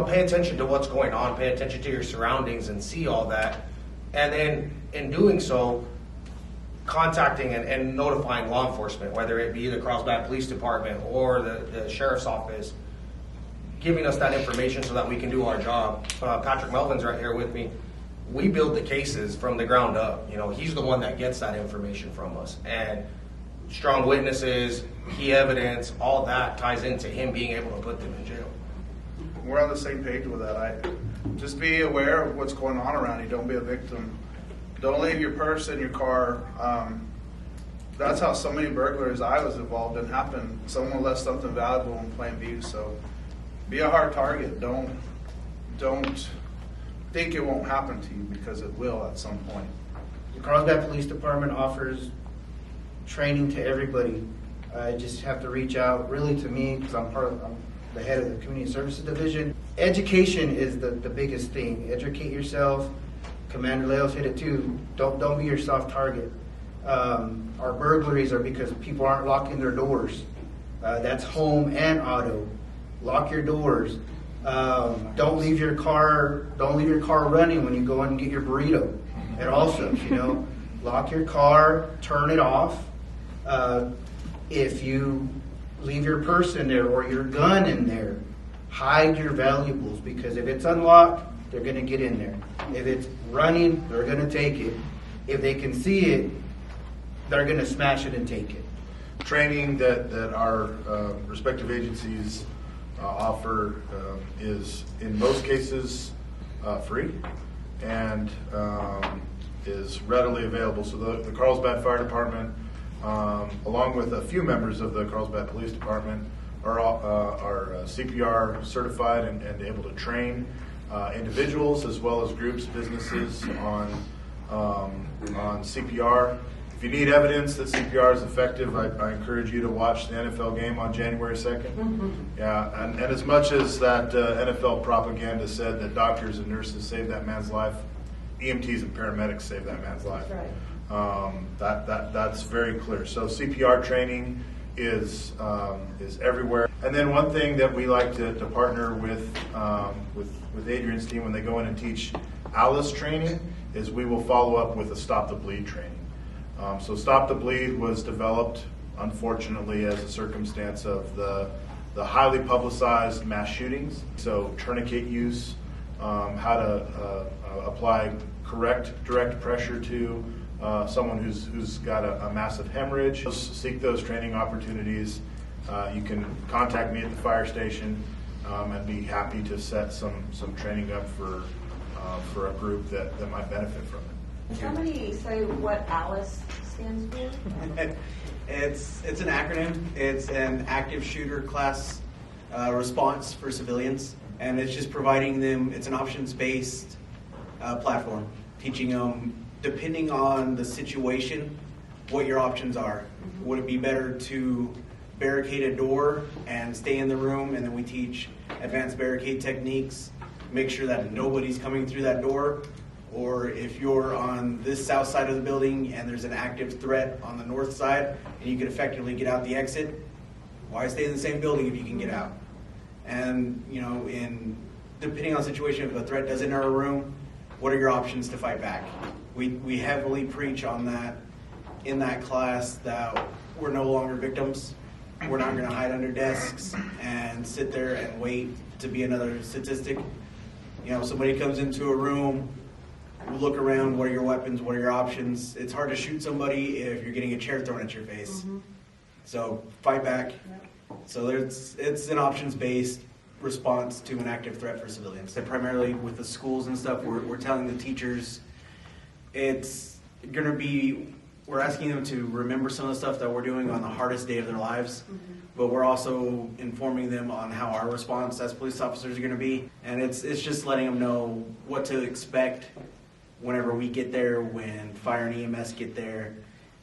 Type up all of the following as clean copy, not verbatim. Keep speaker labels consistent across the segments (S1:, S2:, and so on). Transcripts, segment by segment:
S1: Pay attention to what's going on, pay attention to your surroundings and see all that. And then in doing so, contacting and notifying law enforcement, whether it be the Carlsbad Police Department or the Sheriff's Office, giving us that information so that we can do our job. Patrick Melvin's right here with me. We build the cases from the ground up. He's the one that gets that information from us. And strong witnesses, key evidence, all that ties into him being able to put them in jail.
S2: We're on the same page with that. Just be aware of what's going on around you. Don't be a victim. Don't leave your purse in your car. That's how so many burglaries I was involved in happened. Someone left something valuable in plain view. So be a hard target. Don't think it won't happen to you, because it will at some point.
S3: The Carlsbad Police Department offers training to everybody. I just have to reach out really to me, because I'm the head of the Community Services Division. Education is the biggest thing. Educate yourself. Commander Leo's hit it too. Don't be your soft target. Our burglaries are because people aren't locking their doors. That's home and auto. Lock your doors. Don't leave your car running when you go in and get your burrito. And also, lock your car, turn it off. If you leave your purse in there or your gun in there, hide your valuables, because if it's unlocked, they're going to get in there. If it's running, they're going to take it. If they can see it, they're going to smash it and take it.
S4: Training that our respective agencies offer is in most cases free and is readily available. So the Carlsbad Fire Department, along with a few members of the Carlsbad Police Department, are CPR certified and able to train individuals as well as groups, businesses on CPR. If you need evidence that CPR is effective, I encourage you to watch the NFL game on January 2nd. Mm-hmm. Yeah, and as much as that NFL propaganda said that doctors and nurses saved that man's life, EMTs and paramedics saved that man's life. That's right. That's very clear. So CPR training is everywhere. And then one thing that we like to partner with Adrian's team when they go in and teach ALICE training is we will follow up with a Stop the Bleed training. So Stop the Bleed was developed, unfortunately, as a circumstance of the highly publicized mass shootings. So tourniquet use, how to apply correct direct pressure to someone who's got a massive hemorrhage. Seek those training opportunities. You can contact me at the fire station and be happy to set some training up for a group that might benefit from it.
S5: Somebody say what ALICE stands for?
S6: It's an acronym. It's an active shooter class response for civilians, and it's just providing them. It's an options-based platform, teaching them, depending on the situation, what your options are. Mm-hmm. Would it be better to barricade a door and stay in the room, and then we teach advanced barricade techniques, make sure that nobody's coming through that door? Or if you're on this south side of the building and there's an active threat on the north side and you can effectively get out the exit, why stay in the same building if you can get out? And depending on the situation, if a threat does enter a room, what are your options to fight back? We heavily preach on that in that class, that we're no longer victims. We're not going to hide under desks and sit there and wait to be another statistic. Somebody comes into a room, look around, what are your weapons, what are your options? It's hard to shoot somebody if you're getting a chair thrown at your face. Mm-hmm. So fight back. So it's an options-based response to an active threat for civilians. And primarily with the schools and stuff, we're telling the teachers it's going to be, we're asking them to remember some of the stuff that we're doing on the hardest day of their lives, but we're also informing them on how our response as police officers are going to be. And it's just letting them know what to expect whenever we get there, when fire and EMS get there,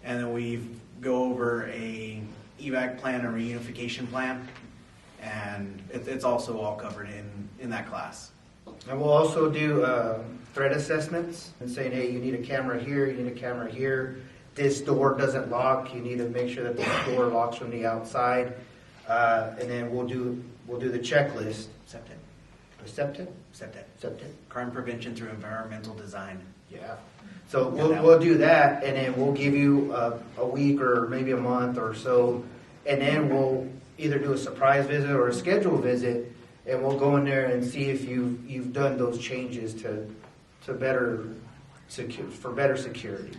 S6: and then we go over a evac plan or reunification plan, and it's also all covered in that class.
S3: And we'll also do threat assessments and saying, hey, you need a camera here, you need a camera here. This door doesn't lock. You need to make sure that this door locks from the outside. And then we'll do the checklist. SEPTED?
S6: SEPTED.
S3: SEPTED?
S6: Crime prevention through environmental design.
S3: Yeah. So we'll do that, and then we'll give you a week or maybe a month or so, and then we'll either do a surprise visit or a scheduled visit, and we'll go in there and see if you've done those changes to better security.